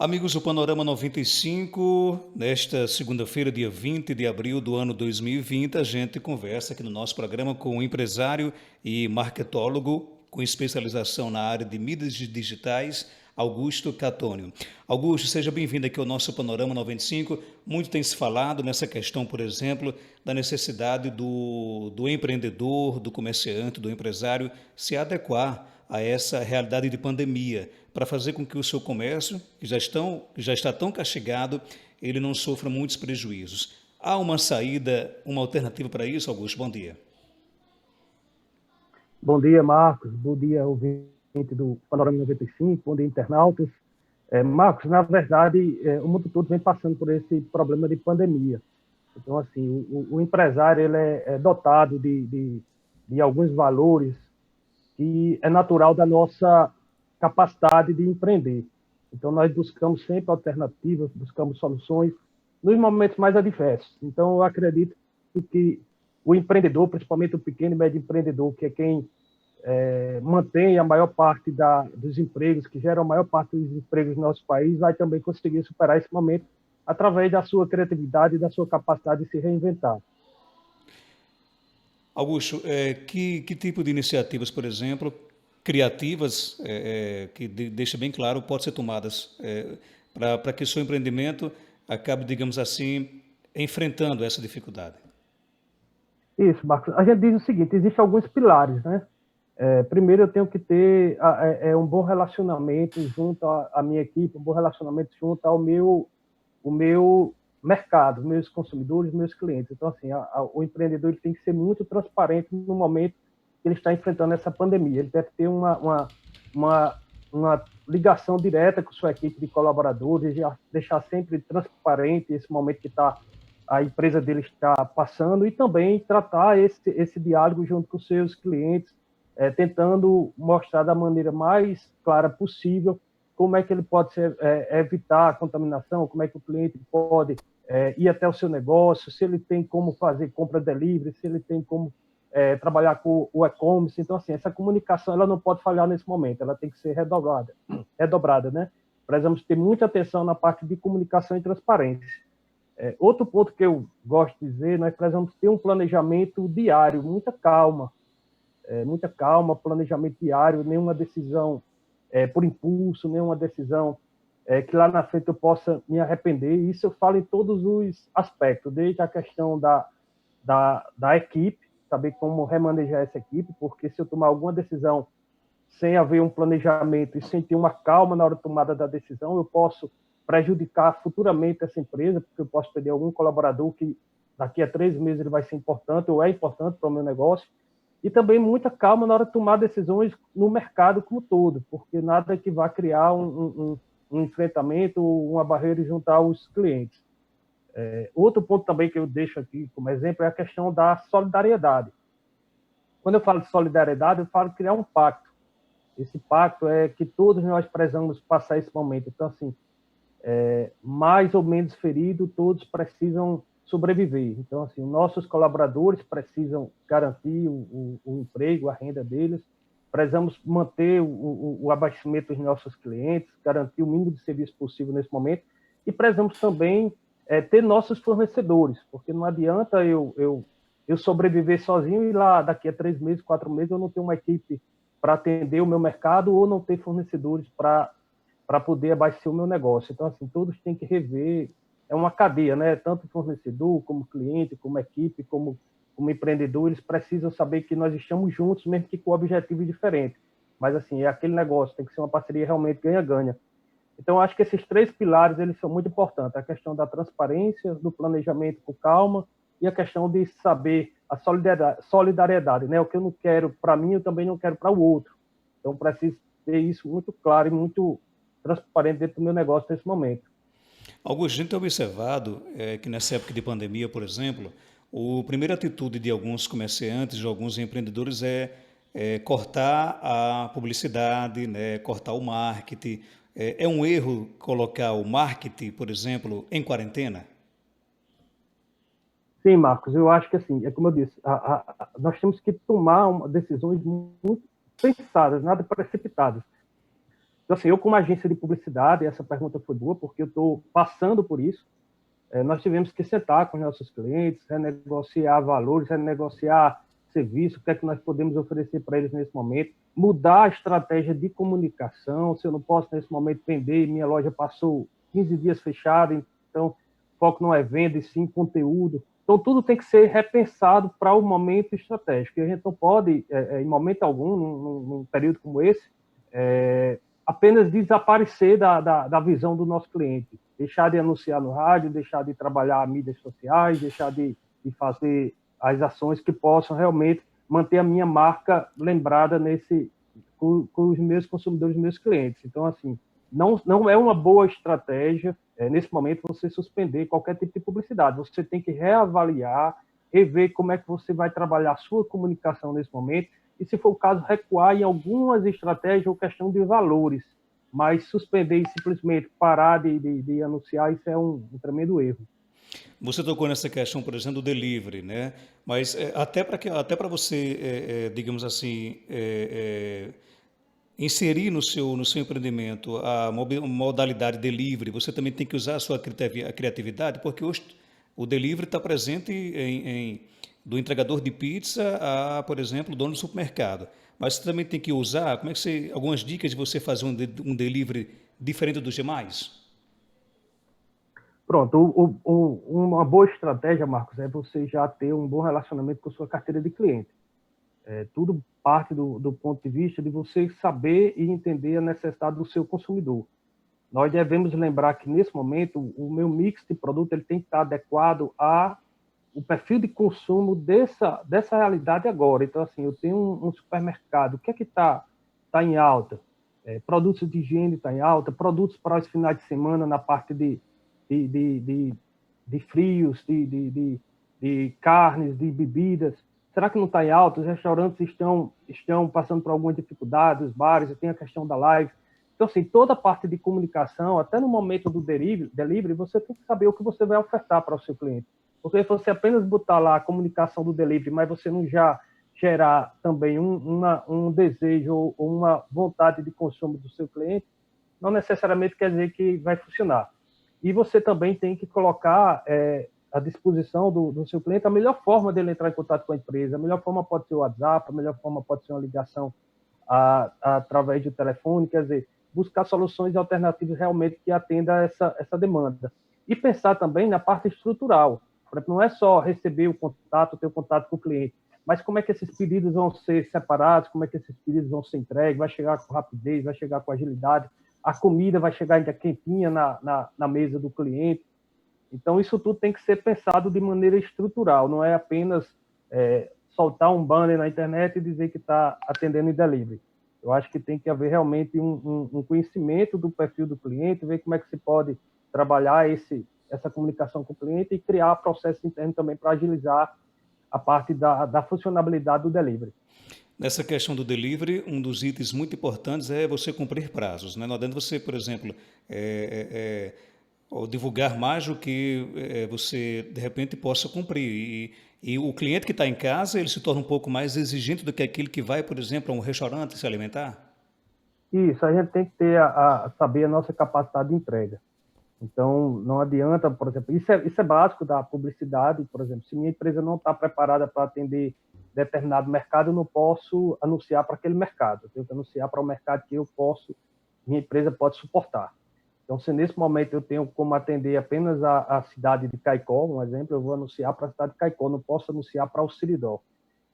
Amigos do Panorama 95, nesta segunda-feira, dia 20 de abril do ano 2020, a gente conversa aqui no nosso programa com um empresário e marketólogo com especialização na área de mídias digitais, Augusto Catônio. Augusto, seja bem-vindo aqui ao nosso Panorama 95. Muito tem se falado nessa questão, por exemplo, da necessidade do empreendedor, do comerciante, do empresário se adequar a essa realidade de pandemia, para fazer com que o seu comércio, que já está tão castigado, ele não sofra muitos prejuízos. Há uma saída, uma alternativa para isso, Augusto? Bom dia. Bom dia, Marcos. Bom dia, ouvinte do Panorama 95. Bom dia, internautas. Marcos, na verdade, o mundo todo vem passando por esse problema de pandemia. Então, assim, o empresário ele é dotado de alguns valores que é natural da nossa capacidade de empreender. Então, nós buscamos sempre alternativas, buscamos soluções nos momentos mais adversos. Então, eu acredito que o empreendedor, principalmente o pequeno e médio empreendedor, que é quem mantém a maior parte dos empregos, que geram a maior parte dos empregos no nosso país, vai também conseguir superar esse momento através da sua criatividade e da sua capacidade de se reinventar. Augusto, que tipo de iniciativas, por exemplo, criativas, que deixa bem claro, podem ser tomadas para que o seu empreendimento acabe, digamos assim, enfrentando essa dificuldade? Isso, Marcos. A gente diz o seguinte, existem alguns pilares, né? Primeiro, eu tenho que ter um bom relacionamento junto à minha equipe, um bom relacionamento junto ao meu mercado, meus consumidores, meus clientes. Então, assim, o empreendedor ele tem que ser muito transparente no momento que ele está enfrentando essa pandemia. Ele deve ter uma ligação direta com sua equipe de colaboradores, deixar sempre transparente esse momento que a empresa dele está passando e também tratar esse diálogo junto com seus clientes, tentando mostrar da maneira mais clara possível como é que ele pode evitar a contaminação, como é que o cliente pode ir até o seu negócio, se ele tem como fazer compra delivery, se ele tem como trabalhar com o e-commerce. Então, assim, essa comunicação ela não pode falhar nesse momento, ela tem que ser redobrada, né? Precisamos ter muita atenção na parte de comunicação e transparência. Outro ponto que eu gosto de dizer, nós precisamos ter um planejamento diário, muita calma, planejamento diário, nenhuma decisão por impulso, nenhuma decisão que lá na frente eu possa me arrepender. Isso eu falo em todos os aspectos, desde a questão da equipe, saber como remanejar essa equipe, porque se eu tomar alguma decisão sem haver um planejamento e sem ter uma calma na hora da tomada da decisão, eu posso prejudicar futuramente essa empresa, porque eu posso perder algum colaborador que daqui a 3 meses ele vai ser importante ou é importante para o meu negócio. E também muita calma na hora de tomar decisões no mercado como todo, porque nada que vá criar um enfrentamento, uma barreira junto aos clientes. Outro ponto também que eu deixo aqui como exemplo é a questão da solidariedade. Quando eu falo de solidariedade, eu falo de criar um pacto. Esse pacto é que todos nós precisamos passar esse momento. Então, assim, mais ou menos ferido, todos precisam sobreviver. Então, assim, nossos colaboradores precisam garantir o emprego, a renda deles, precisamos manter o abastecimento dos nossos clientes, garantir o mínimo de serviço possível nesse momento, e precisamos também ter nossos fornecedores, porque não adianta eu sobreviver sozinho e lá daqui a 3 meses, 4 meses, eu não ter uma equipe para atender o meu mercado ou não ter fornecedores para poder abastecer o meu negócio. Então, assim, todos têm que rever, é uma cadeia, né? Tanto fornecedor, como cliente, como equipe, como empreendedor, eles precisam saber que nós estamos juntos, mesmo que com objetivos diferentes. Mas, assim, é aquele negócio, tem que ser uma parceria realmente ganha-ganha. Então, acho que esses 3 pilares, eles são muito importantes. A questão da transparência, do planejamento com calma e a questão de saber a solidariedade, né? O que eu não quero para mim, eu também não quero para o outro. Então, preciso ter isso muito claro e muito transparente dentro do meu negócio nesse momento. Augusto, a gente tem observado que nessa época de pandemia, por exemplo, a primeira atitude de alguns comerciantes, de alguns empreendedores é cortar a publicidade, né, cortar o marketing. É um erro colocar o marketing, por exemplo, em quarentena? Sim, Marcos, eu acho que assim, é como eu disse, nós temos que tomar decisões muito pensadas, nada precipitadas. Então, assim, eu como agência de publicidade, essa pergunta foi boa, porque eu estou passando por isso. Nós tivemos que sentar com os nossos clientes, renegociar valores, renegociar serviço, o que é que nós podemos oferecer para eles nesse momento, mudar a estratégia de comunicação. Se eu não posso, nesse momento, vender, minha loja passou 15 dias fechada, então foco não é venda, e sim conteúdo. Então, tudo tem que ser repensado para o momento estratégico. E a gente não pode, em momento algum, num período como esse, apenas desaparecer da visão do nosso cliente. Deixar de anunciar no rádio, deixar de trabalhar mídias sociais, deixar de fazer as ações que possam realmente manter a minha marca lembrada com os meus consumidores, meus clientes. Então, assim, não é uma boa estratégia, nesse momento, você suspender qualquer tipo de publicidade. Você tem que reavaliar, rever como é que você vai trabalhar a sua comunicação nesse momento e, se for o caso, recuar em algumas estratégias ou questão de valores. Mas suspender e simplesmente parar de anunciar, isso é um tremendo erro. Você tocou nessa questão, por exemplo, do delivery, né? Mas até para você, digamos assim, inserir no seu empreendimento a modalidade delivery, você também tem que usar a sua criatividade, porque hoje o delivery está presente do entregador de pizza a, por exemplo, o dono do supermercado. Mas você também tem que usar, como é que algumas dicas de você fazer um delivery diferente dos demais? Pronto, uma boa estratégia, Marcos, é você já ter um bom relacionamento com a sua carteira de cliente. Tudo parte do ponto de vista de você saber e entender a necessidade do seu consumidor. Nós devemos lembrar que, nesse momento, o meu mix de produto ele tem que estar adequado o perfil de consumo dessa realidade agora. Então, assim, eu tenho um supermercado, o que é que está em alta? Produtos de higiene está em alta, produtos para os finais de semana na parte de, de, de, de frios, de carnes, de bebidas. Será que não está em alta? Os restaurantes estão passando por algumas dificuldades, os bares, tem a questão da live. Então, assim, toda a parte de comunicação, até no momento do delivery, você tem que saber o que você vai ofertar para o seu cliente. Porque se você apenas botar lá a comunicação do delivery, mas você não já gerar também um desejo ou uma vontade de consumo do seu cliente, não necessariamente quer dizer que vai funcionar. E você também tem que colocar à disposição do seu cliente a melhor forma dele entrar em contato com a empresa. A melhor forma pode ser o WhatsApp, a melhor forma pode ser uma ligação através do telefone, quer dizer, buscar soluções alternativas realmente que atendam essa demanda. E pensar também na parte estrutural. Por exemplo, não é só receber o contato, ter o contato com o cliente, mas como é que esses pedidos vão ser separados, como é que esses pedidos vão ser entregues, vai chegar com rapidez, vai chegar com agilidade, a comida vai chegar ainda quentinha na mesa do cliente. Então, isso tudo tem que ser pensado de maneira estrutural, não é apenas soltar um banner na internet e dizer que está atendendo em delivery. Eu acho que tem que haver realmente um conhecimento do perfil do cliente, ver como é que se pode trabalhar essa comunicação com o cliente e criar processos internos também para agilizar a parte da funcionalidade do delivery. Nessa questão do delivery, um dos itens muito importantes é você cumprir prazos, né? Não adianta você, por exemplo, ou divulgar mais do que você, de repente, possa cumprir. E o cliente que está em casa, ele se torna um pouco mais exigente do que aquele que vai, por exemplo, a um restaurante se alimentar? Isso, a gente tem que ter saber a nossa capacidade de entrega. Então, não adianta, por exemplo, isso é básico da publicidade, por exemplo, se minha empresa não está preparada para atender determinado mercado, eu não posso anunciar para aquele mercado, eu tenho que anunciar para o mercado que minha empresa pode suportar. Então, se nesse momento eu tenho como atender apenas a cidade de Caicó, um exemplo, eu vou anunciar para a cidade de Caicó, não posso anunciar para o Seridó.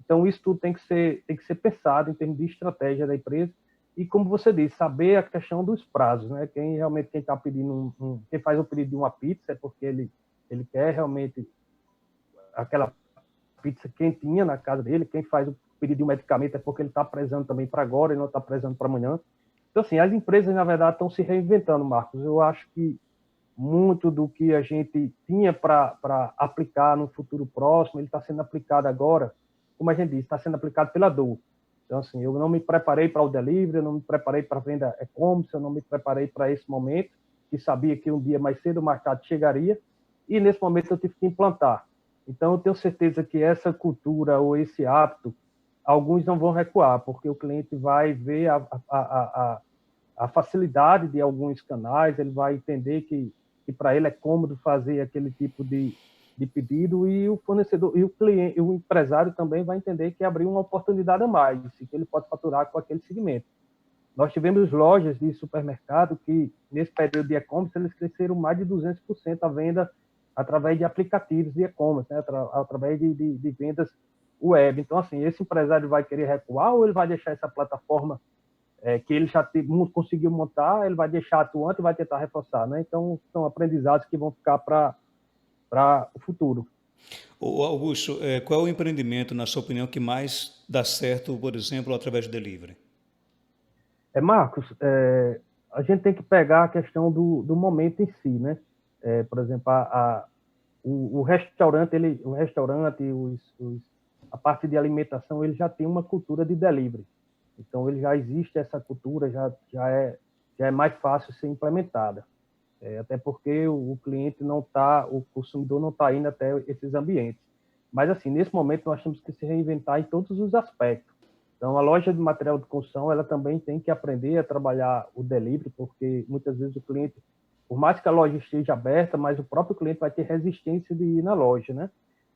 Então, isso tudo tem que ser pensado em termos de estratégia da empresa e, como você disse, saber a questão dos prazos, né? Quem está pedindo quem faz o pedido de uma pizza é porque ele quer realmente aquela pizza quentinha na casa dele. Quem faz o pedido de um medicamento é porque ele está prezando também para agora e não está prezando para amanhã. Então, assim, as empresas, na verdade, estão se reinventando, Marcos. Eu acho que muito do que a gente tinha para aplicar no futuro próximo, ele está sendo aplicado agora, como a gente disse, está sendo aplicado pela dor. Então, assim, eu não me preparei para o delivery, eu não me preparei para a venda e-commerce, eu não me preparei para esse momento, que sabia que um dia mais cedo o mercado chegaria, e nesse momento eu tive que implantar. Então, eu tenho certeza que essa cultura ou esse hábito, alguns não vão recuar, porque o cliente vai ver a facilidade de alguns canais, ele vai entender que para ele é cômodo fazer aquele tipo de pedido, e o fornecedor e o cliente, o empresário também vai entender que abriu uma oportunidade a mais, que ele pode faturar com aquele segmento. Nós tivemos lojas de supermercado que, nesse período de e-commerce, eles cresceram mais de 200% a venda através de aplicativos de e-commerce, né? Através de vendas web. Então, assim, esse empresário vai querer recuar ou ele vai deixar essa plataforma que ele já conseguiu montar, ele vai deixar atuante e vai tentar reforçar, né? Então, são aprendizados que vão ficar para o futuro. Ô Augusto, qual é o empreendimento, na sua opinião, que mais dá certo, por exemplo, através do delivery? Marcos, a gente tem que pegar a questão do momento em si, né? Por exemplo, o restaurante, a parte de alimentação, ele já tem uma cultura de delivery. Então, ele já existe essa cultura, já é mais fácil ser implementada. Até porque o cliente não está, o consumidor não está indo até esses ambientes. Mas, assim, nesse momento, nós temos que se reinventar em todos os aspectos. Então, a loja de material de construção, ela também tem que aprender a trabalhar o delivery, porque muitas vezes o cliente, por mais que a loja esteja aberta, mas o próprio cliente vai ter resistência de ir na loja, né?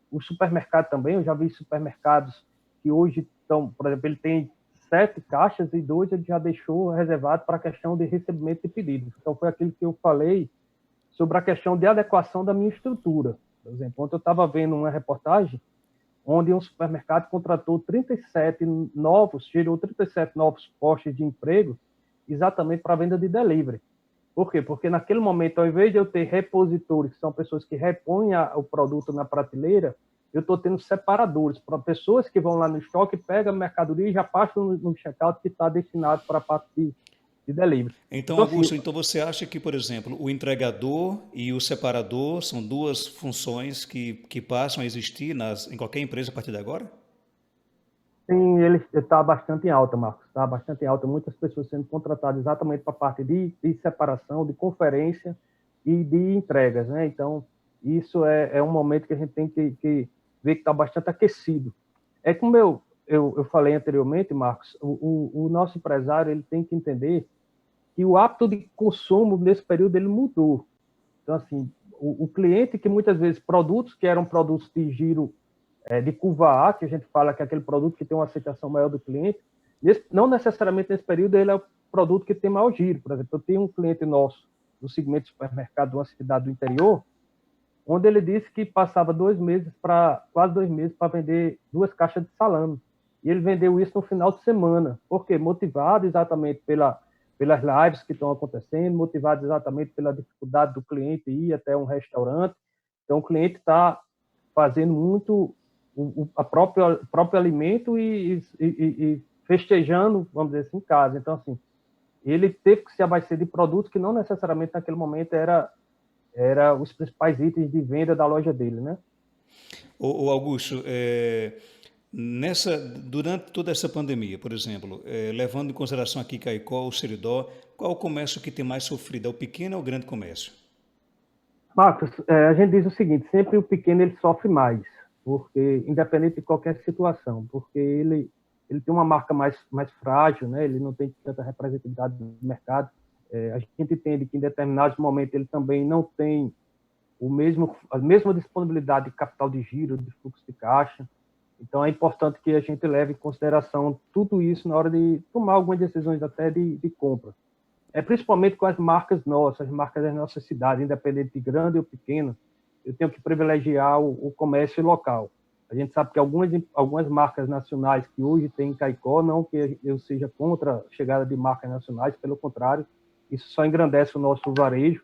O supermercado também, eu já vi supermercados que hoje estão, por exemplo, ele tem 7 caixas e 2 ele já deixou reservado para a questão de recebimento de pedidos. Então, foi aquilo que eu falei sobre a questão de adequação da minha estrutura. Por exemplo, ontem eu estava vendo uma reportagem onde um supermercado contratou gerou 37 novos postos de emprego exatamente para a venda de delivery. Por quê? Porque naquele momento, ao invés de eu ter repositores, que são pessoas que repõem o produto na prateleira, eu estou tendo separadores para pessoas que vão lá no estoque, pegam a mercadoria e já passam no checkout que está destinado para a parte de delivery. Então, Então, assim, Augusto, então você acha que, por exemplo, o entregador e o separador são duas funções que passam a existir em qualquer empresa a partir de agora? sim, ele está bastante em alta, Marcos. Está bastante em alta. Muitas pessoas sendo contratadas exatamente para a parte de separação, de conferência e de entregas, né? Então, isso é um momento que a gente tem que ver que está bastante aquecido. É como eu falei anteriormente, Marcos, o nosso empresário ele tem que entender que o hábito de consumo nesse período ele mudou. Então, assim, o cliente que muitas vezes produtos que eram produtos de giro de curva A, que a gente fala que é aquele produto que tem uma aceitação maior do cliente, não necessariamente nesse período ele é o produto que tem maior giro. Por exemplo, eu tenho um cliente nosso no segmento de supermercado de uma cidade do interior, onde ele disse que passava quase 2 meses para vender 2 caixas de salame. E ele vendeu isso no final de semana. Por quê? Motivado exatamente pelas lives que estão acontecendo, motivado exatamente pela dificuldade do cliente ir até um restaurante. Então, o cliente está fazendo muito o próprio alimento e festejando, vamos dizer assim, em casa. Então, assim, ele teve que se abastecer de produtos que não necessariamente naquele momento era os principais itens de venda da loja dele, né? Ô Augusto, durante toda essa pandemia, por exemplo, levando em consideração aqui Caicó, o Seridó, qual o comércio que tem mais sofrido? É o pequeno ou o grande comércio? Marcos, a gente diz o seguinte, sempre o pequeno ele sofre mais, porque independente de qualquer situação, porque ele tem uma marca mais frágil, né? Ele não tem tanta representatividade no mercado. A gente entende que em determinados momentos ele também não tem a mesma disponibilidade de capital de giro, de fluxo de caixa. Então, é importante que a gente leve em consideração tudo isso na hora de tomar algumas decisões até de compra. Principalmente com as marcas nossas, as marcas das nossas cidades, independente de grande ou pequeno, eu tenho que privilegiar o comércio local. A gente sabe que algumas marcas nacionais que hoje tem em Caicó, não que eu seja contra a chegada de marcas nacionais, pelo contrário, isso só engrandece o nosso varejo,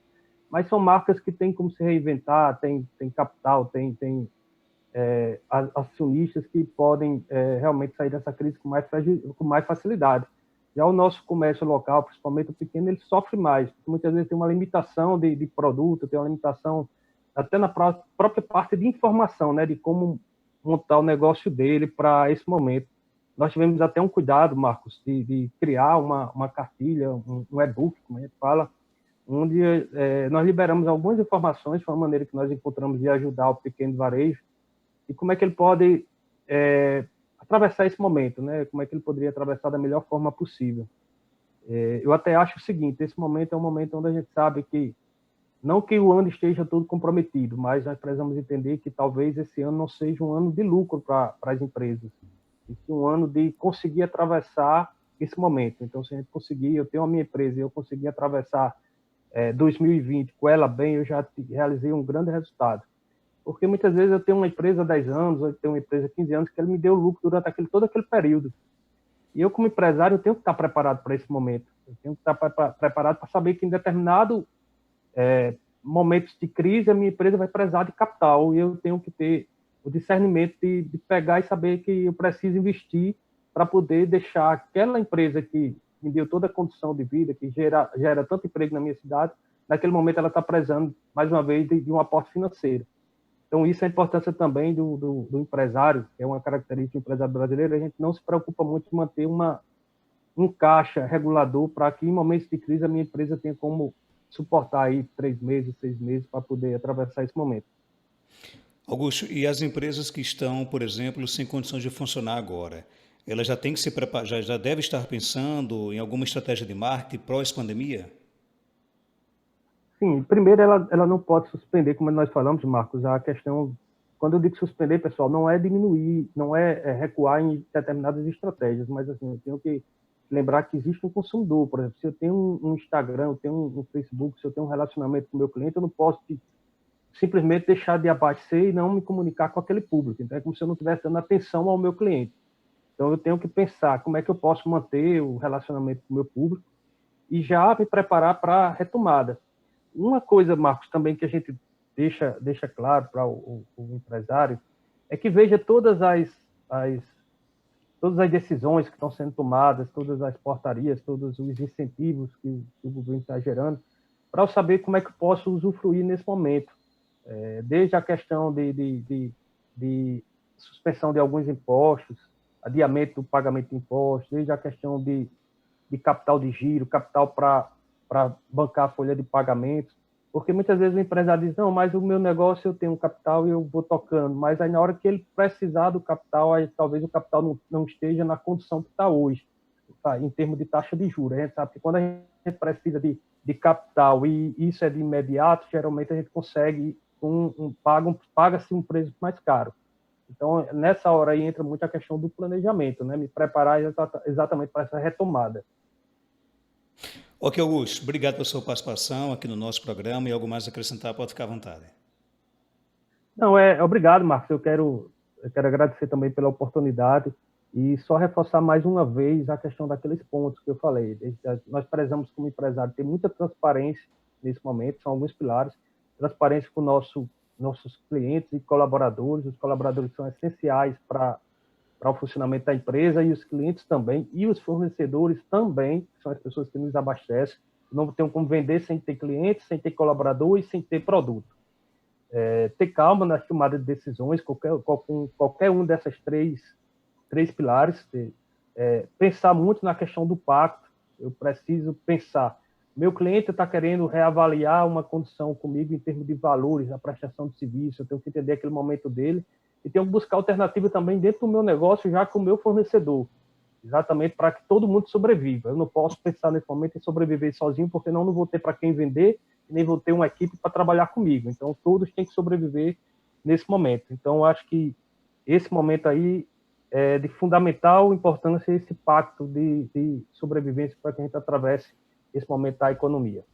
mas são marcas que têm como se reinventar, tem capital, tem acionistas que podem realmente sair dessa crise com mais facilidade. Já o nosso comércio local, principalmente o pequeno, ele sofre mais. Muitas vezes tem uma limitação de produto, tem uma limitação até na própria parte de informação, né, de como montar o negócio dele para esse momento. Nós tivemos até um cuidado, Marcos, de criar uma cartilha, um e-book, como a gente fala, onde nós liberamos algumas informações, foi uma maneira que nós encontramos de ajudar o pequeno varejo e como é que ele pode atravessar esse momento, né? Como é que ele poderia atravessar da melhor forma possível. Eu até acho o seguinte, esse momento é um momento onde a gente sabe que, não que o ano esteja todo comprometido, mas nós precisamos entender que talvez esse ano não seja um ano de lucro para as empresas, e sim um ano de conseguir atravessar esse momento. Então, se a gente conseguir, eu tenho a minha empresa e eu conseguir atravessar 2020 com ela bem, eu já realizei um grande resultado. Porque muitas vezes eu tenho uma empresa há 10 anos, eu tenho uma empresa há 15 anos, que ela me deu lucro durante todo aquele período. E eu, como empresário, eu tenho que estar preparado para esse momento. Eu tenho que estar preparado para saber que em determinado momentos de crise, a minha empresa vai precisar de capital e eu tenho que ter o discernimento de pegar e saber que eu preciso investir para poder deixar aquela empresa que me deu toda a condição de vida, que gera tanto emprego na minha cidade, naquele momento ela está precisando, mais uma vez, de um aporte financeiro. Então, isso é a importância também do empresário, que é uma característica do empresário brasileiro, a gente não se preocupa muito em manter um caixa regulador para que, em momentos de crise, a minha empresa tenha como suportar aí 3 meses, 6 meses, para poder atravessar esse momento. Augusto, e as empresas que estão, por exemplo, sem condições de funcionar agora, elas já têm que se preparar, já devem estar pensando em alguma estratégia de marketing pós-pandemia? Sim, primeiro ela não pode suspender, como nós falamos, Marcos, a questão, quando eu digo suspender, pessoal, não é diminuir, não é recuar em determinadas estratégias, mas assim, eu tenho que lembrar que existe um consumidor, por exemplo, se eu tenho um Instagram, eu tenho um Facebook, se eu tenho um relacionamento com o meu cliente, eu não posso simplesmente deixar de abastecer e não me comunicar com aquele público. Então, é como se eu não estivesse dando atenção ao meu cliente. Então, eu tenho que pensar como é que eu posso manter o relacionamento com o meu público e já me preparar para a retomada. Uma coisa, Marcos, também que a gente deixa claro para o empresário é que veja todas as decisões que estão sendo tomadas, todas as portarias, todos os incentivos que o governo está gerando, para eu saber como é que eu posso usufruir nesse momento. Desde a questão de suspensão de alguns impostos, adiamento do pagamento de impostos, desde a questão de capital de giro, capital para bancar a folha de pagamentos, porque muitas vezes o empresário diz, não, mas o meu negócio eu tenho um capital e eu vou tocando, mas aí na hora que ele precisar do capital, aí talvez o capital não esteja na condição que está hoje, tá, em termos de taxa de juros. A gente sabe que quando a gente precisa de capital e isso é de imediato, geralmente a gente consegue paga-se um preço mais caro. Então, nessa hora aí entra muito a questão do planejamento, né? Me preparar exatamente para essa retomada. Ok, Augusto, obrigado pela sua participação aqui no nosso programa e algo mais a acrescentar, pode ficar à vontade. Não, obrigado, Marcos. Eu quero agradecer também pela oportunidade e só reforçar mais uma vez a questão daqueles pontos que eu falei. Nós precisamos, como empresário, ter muita transparência nesse momento, são alguns pilares. Transparência com nossos clientes e colaboradores. Os colaboradores são essenciais para o funcionamento da empresa e os clientes também, e os fornecedores também, que são as pessoas que nos abastecem. Não tem como vender sem ter clientes, sem ter colaborador e sem ter produto. Ter calma na tomada de decisões, qualquer um dessas três pilares, pensar muito na questão do pacto. Eu preciso pensar, meu cliente está querendo reavaliar uma condição comigo em termos de valores, a prestação de serviço, eu tenho que entender aquele momento dele e tenho que buscar alternativa também dentro do meu negócio, já com o meu fornecedor, exatamente para que todo mundo sobreviva. Eu não posso pensar nesse momento em sobreviver sozinho, porque não vou ter para quem vender, nem vou ter uma equipe para trabalhar comigo. Então, todos têm que sobreviver nesse momento. Então, eu acho que esse momento aí é de fundamental importância esse pacto de sobrevivência para que a gente atravesse esse momento da economia.